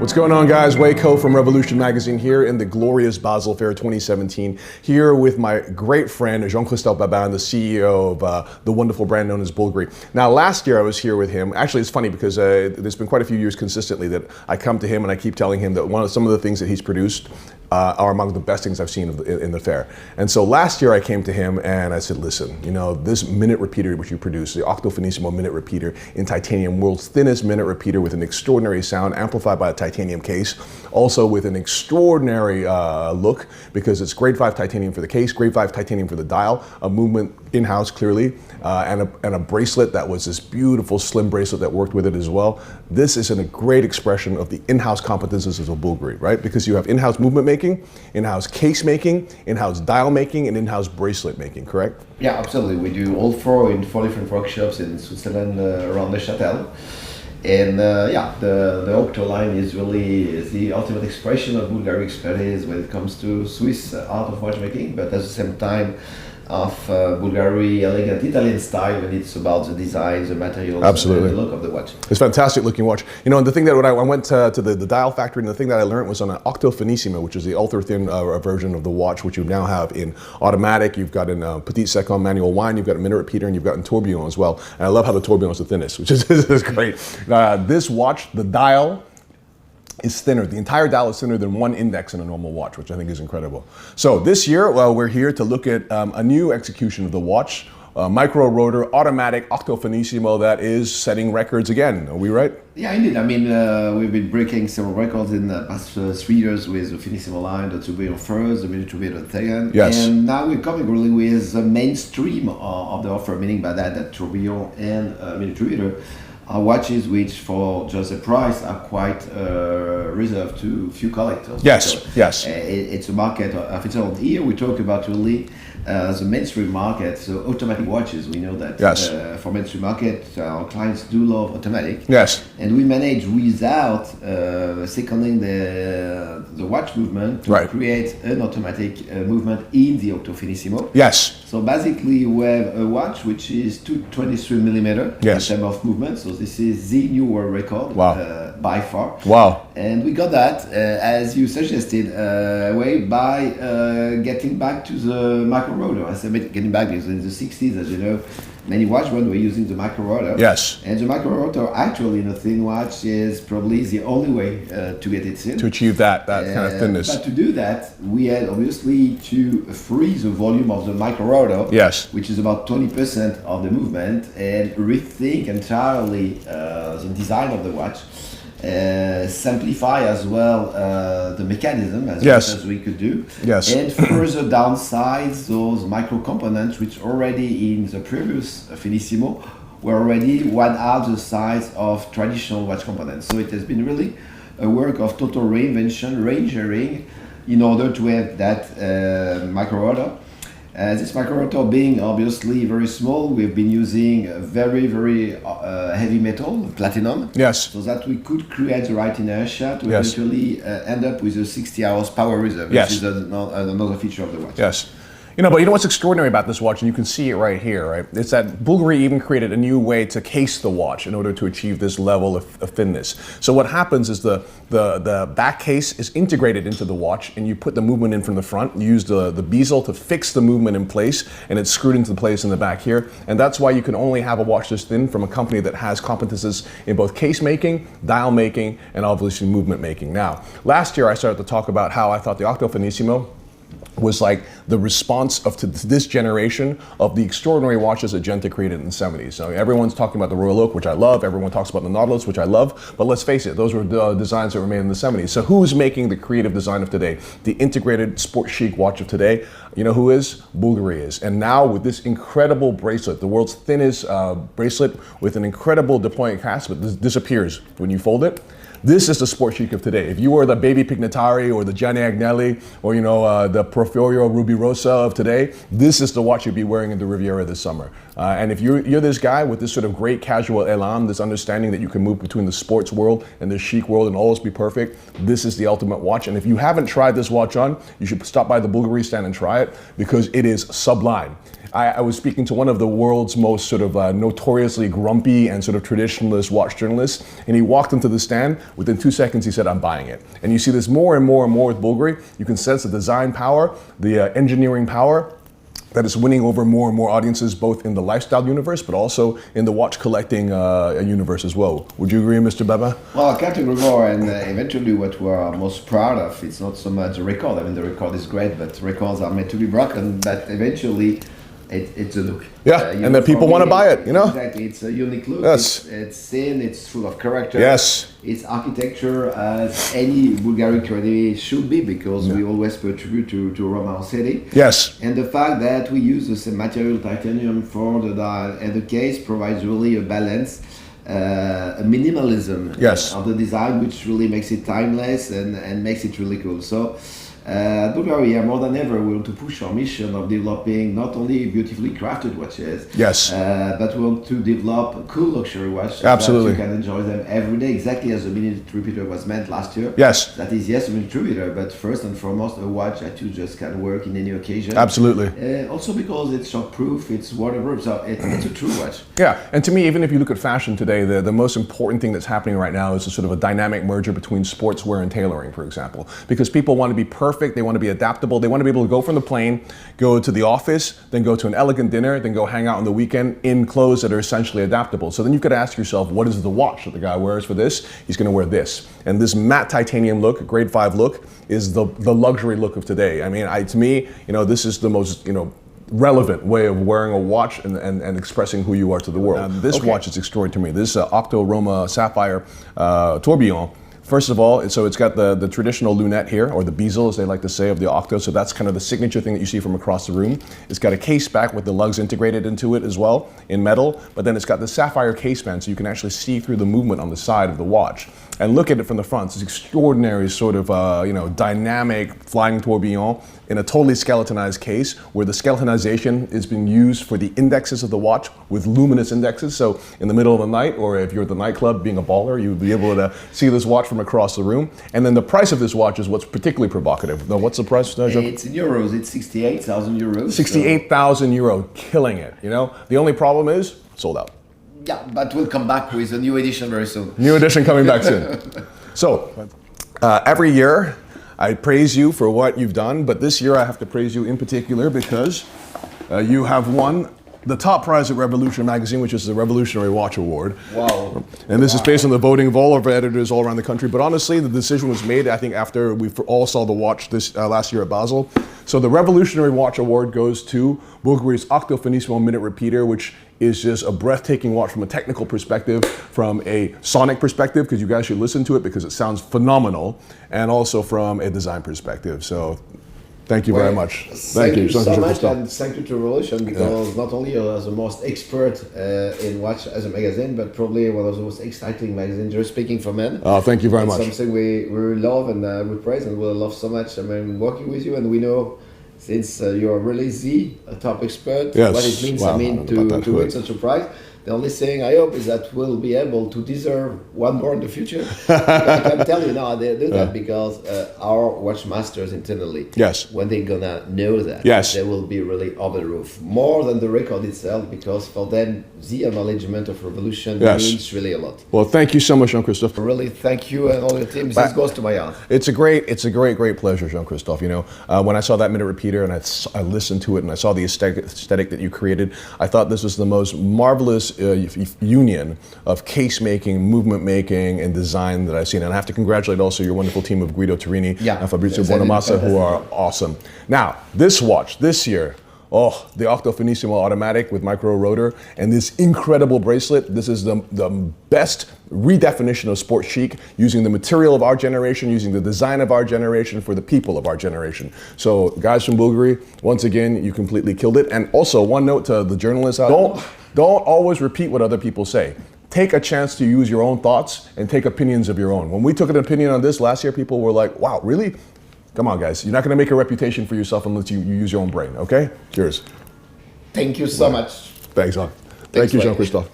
What's going on, guys? Waco from Revolution Magazine here in the glorious Basel Fair 2017, here with my great friend Jean-Christophe Babin, the CEO of the wonderful brand known as Bulgari. Now, last year I was here with him. Actually, it's funny because there's been quite a few years consistently that I come to him and I keep telling him that some of the things that he's produced are among the best things I've seen in the fair. And so last year I came to him and I said, listen, this minute repeater which you produce, the Octo Finissimo minute repeater in titanium, world's thinnest minute repeater with an extraordinary sound amplified by a titanium case, also with an extraordinary look because it's grade 5 titanium for the case, grade 5 titanium for the dial, a movement in-house clearly, and a bracelet that was this beautiful slim bracelet that worked with it as well. This is a great expression of the in-house competences of Bulgari, right? Because you have in-house movement making, in-house case making, in-house dial making, and in-house bracelet making, correct? Yeah, absolutely. We do all four in 4 different workshops in Switzerland around the Châtel. And the Octo line is really the ultimate expression of Bulgari expertise when it comes to Swiss art of watchmaking, but at the same time of Bulgari elegant Italian style when it's about the design, the materials, absolutely, and the look of the watch. It's a fantastic looking watch. And the thing that I went to the dial factory, and the thing that I learned was on an Octo Finissimo, which is the ultra thin version of the watch, which you now have in automatic. You've got in Petit Second manual wine, you've got a minute repeater, and you've got in tourbillon as well. And I love how the tourbillon is the thinnest, which is great. This watch, the dial is thinner. The entire dial is thinner than one index in a normal watch, which I think is incredible. So this year, we're here to look at a new execution of the watch, micro rotor, automatic Octo Finissimo that is setting records again. Are we right? Yeah, indeed. I mean, we've been breaking several records in the past 3 years with the Finissimo line, the tourbillon first, the minute tourbillon second. Yes. And now we're coming really with the mainstream of the offer, meaning by that tourbillon and minute tourbillon are watches which, for just the price, are quite reserved to few collectors. Yes, so, yes. It's a market of its own. Here we talk about really the mainstream market, so automatic watches. We know that yes. For mainstream market, our clients do love automatic. Yes. And we manage without seconding the watch movement to create an automatic movement in the Octo Finissimo. Yes. So basically we have a watch which is 223 millimeter in terms of movement. So this is the new world record by far. Wow. And we got that, as you suggested, by getting back to the micro rotor. I said getting back because in the 60s, as you know, many watchmen were using the micro rotor. Yes. And the micro rotor actually in a thin watch is probably the only way to get it thin. To achieve that kind of thinness. But to do that, we had obviously to freeze the volume of the micro rotor, which is about 20% of the movement, and rethink entirely the design of the watch. Simplify as well the mechanism as much as we could do, and further downsize those micro components which already in the previous Finissimo were already 1/2 the size of traditional watch components. So it has been really a work of total reinvention, re-engineering in order to have that micro rotor. This micro rotor being obviously very small, we've been using very, very heavy metal, platinum, so that we could create the right inertia to eventually end up with a 60 hours power reserve, which is another feature of the watch. Yes. But what's extraordinary about this watch, and you can see it right here, right? It's that Bulgari even created a new way to case the watch in order to achieve this level of thinness. So what happens is the back case is integrated into the watch, and you put the movement in from the front. You use the bezel to fix the movement in place, and it's screwed into place in the back here. And that's why you can only have a watch this thin from a company that has competences in both case making, dial making, and obviously movement making. Now, last year I started to talk about how I thought the Octo Finissimo was like the response to this generation of the extraordinary watches that Genta created in the 70s. So everyone's talking about the Royal Oak, which I love. Everyone talks about the Nautilus, which I love. But let's face it, those were designs that were made in the 70s. So who's making the creative design of today? The integrated sport chic watch of today? You know who is? Bulgari is. And now with this incredible bracelet, the world's thinnest bracelet with an incredible deploying clasp, that disappears when you fold it. This is the sport chic of today. If you were the baby Pignatari or the Gianni Agnelli or the Porfirio Rubirosa of today, this is the watch you'd be wearing in the Riviera this summer. And if you're this guy with this sort of great casual elan, this understanding that you can move between the sports world and the chic world and always be perfect, this is the ultimate watch. And if you haven't tried this watch on, you should stop by the Bulgari stand and try it because it is sublime. I was speaking to one of the world's most sort of notoriously grumpy and sort of traditionalist watch journalists, and he walked into the stand. Within 2 seconds, he said, "I'm buying it." And you see this more and more and more with Bulgari. You can sense the design power, the engineering power that is winning over more and more audiences, both in the lifestyle universe, but also in the watch collecting universe as well. Would you agree, Mr. Babin? Well, I can't agree more. And eventually, what we're most proud of, it's not so much the record. I mean, the record is great, but records are meant to be broken. But eventually, it's a look. Yeah, and that people want to buy it, you know? Exactly, it's a unique look. Yes. It's thin, it's full of character. Yes. It's architecture as any Bulgari creativity should be, because we always pay tribute to Roman city. Yes. And the fact that we use the same material, titanium, for the dial and the case provides really a balance, a minimalism of the design, which really makes it timeless and makes it really cool. So Bulgari, more than ever, we want to push our mission of developing not only beautifully crafted watches, but we want to develop a cool luxury watch. Absolutely. That you can enjoy them every day, exactly as the minute repeater was meant last year. Yes. That is, yes, a minute repeater, but first and foremost, a watch that you just can work in any occasion. Absolutely. Also because it's shockproof, it's waterproof, so it's a true watch. Yeah, and to me, even if you look at fashion today, the most important thing that's happening right now is a sort of a dynamic merger between sportswear and tailoring, for example, because people want to be perfect, they want to be adaptable, they want to be able to go from the plane, go to the office, then go to an elegant dinner, then go hang out on the weekend in clothes that are essentially adaptable. So then you've got to ask yourself, what is the watch that the guy wears for this? He's going to wear this. And this matte titanium look, grade 5 look, is the luxury look of today. I mean, to me, this is the most, relevant way of wearing a watch and expressing who you are to the world. This watch is extraordinary to me. This Octo Roma Sapphire Tourbillon. First of all, so it's got the traditional lunette here, or the bezel as they like to say, of the Octo, so that's kind of the signature thing that you see from across the room. It's got a case back with the lugs integrated into it as well, in metal, but then it's got the sapphire caseband, so you can actually see through the movement on the side of the watch. And look at it from the front. It's extraordinary sort of, dynamic flying tourbillon in a totally skeletonized case, where the skeletonization is being used for the indexes of the watch with luminous indexes. So in the middle of the night, or if you're at the nightclub being a baller, you'll be able to see this watch from across the room. And then the price of this watch is what's particularly provocative. Now, what's the price, Jean? It's in euros. It's 68,000 euros. 68,000 euro, killing it. The only problem is sold out. Yeah, but we'll come back with a new edition very soon. New edition coming back soon. So, every year I praise you for what you've done, but this year I have to praise you in particular because you have won the top prize at Revolution magazine, which is the Revolutionary Watch Award. Wow. And this is based on the voting of all of our editors all around the country. But honestly, the decision was made, I think, after we all saw the watch this last year at Basel. So the Revolutionary Watch Award goes to Bulgari's Octo Finissimo Minute Repeater, which is just a breathtaking watch from a technical perspective, from a sonic perspective, because you guys should listen to it because it sounds phenomenal, and also from a design perspective. So thank you very much. Thank you so much, and thank you to Revolution, because not only as the most expert in watch as a magazine, but probably one of the most exciting magazines, just speaking for men. Oh, thank you very much. Something we love and we praise and we love so much. I mean, working with you, and we know, since you're really the top expert, what it means, to win such a prize. The only thing I hope is that we'll be able to deserve one more in the future. I can tell you now, they do that because our watch masters internally, when they're gonna know that, they will be really over the roof. More than the record itself, because for them, the acknowledgement of Revolution means really a lot. Well, thank you so much, Jean-Christophe. Really, thank you and all your team. This goes to my heart. It's a great pleasure, Jean-Christophe. When I saw that minute repeater and I listened to it and I saw the aesthetic that you created, I thought this was the most marvelous union of case making, movement making, and design that I've seen. And I have to congratulate also your wonderful team of Guido Turini and Fabrizio Bonamassa, who are awesome. Now, this watch, this year, the Octo Finissimo automatic with micro rotor and this incredible bracelet. This is the best redefinition of sport chic, using the material of our generation, using the design of our generation for the people of our generation. So guys from Bulgari, once again, you completely killed it. And also one note to the journalists out, don't always repeat what other people say. Take a chance to use your own thoughts and take opinions of your own. When we took an opinion on this last year, people were like, wow, really? Come on, guys. You're not going to make a reputation for yourself unless you use your own brain, okay? Cheers. Thank you so much. Thanks, Thank you, Jean-Christophe.